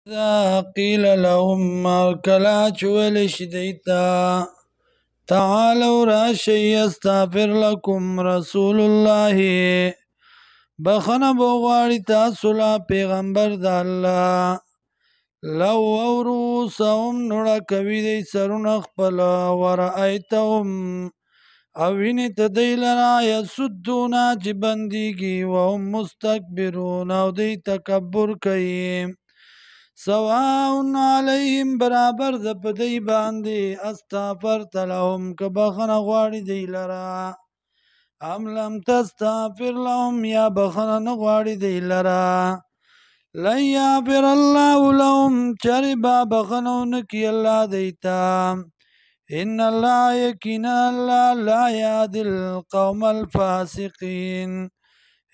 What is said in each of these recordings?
إذا قيل لهم کلا چویل شدیتا تعالوا راشي يستغفر لكم رسول الله بخنه بغواړي تاسو لا پیغمبر د الله لو ورؤسهم نړه کوي دی سرونه خپل ورأیتهم او ویني ته دی لرا یسدونه چې بندیږي وهم مستکبرون او دی تکبر کوي سواء علیهم برابر د پدی باندې استغفرت لهم که بخنه غواړي دی لرا ام لم تستغفر لهم یا بخنه نه غواړي دی لرا لن یغفر الله لهم چربا بخنه نکی الله دیتا ان الله یقینا الله لا یهدی القوم الفاسقین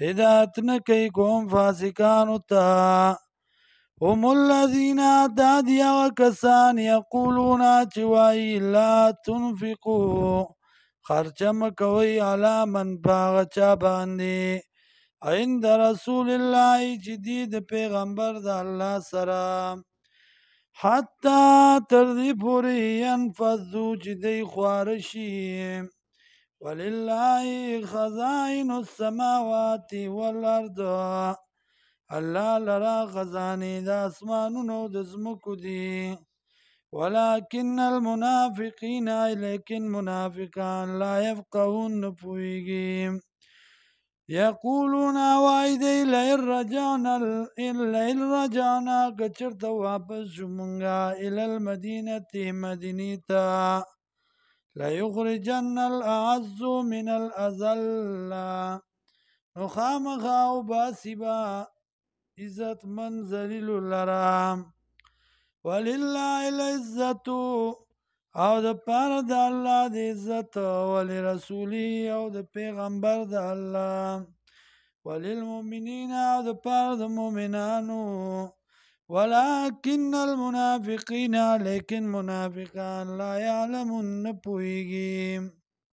هدایت نه کوي قوم فاسقانو ته هم الذين دادي وكسان يقولون چوای لا تنفقوا خرچه مکوي علی من باغ چا باندې عند رسول الله جدید پیغمبر د الله سره حتی تر دې پورې ينفذو چې دی خوارشي ولله خزائن السماوات والارض الله لرا خزانه د اسمانونو د زمکو دي ولكن المنافقين لیکن منافقان لا يفقهون نپويږي یقولون وایدی لئن رجعنا کچرته واپس شمونگا الى المدینه مدینی تا ليخرجن الاعز من الاذل نخامخا و باسبا عزت من ذلیل لرام ولله العزت او د پاره د الله د عزت ولرسوله او د پیغمبر د الله وللمؤمنین او د پاره د مؤمنانو ولكن المنافقین لیکن منافقان لا يعلمون نپویږي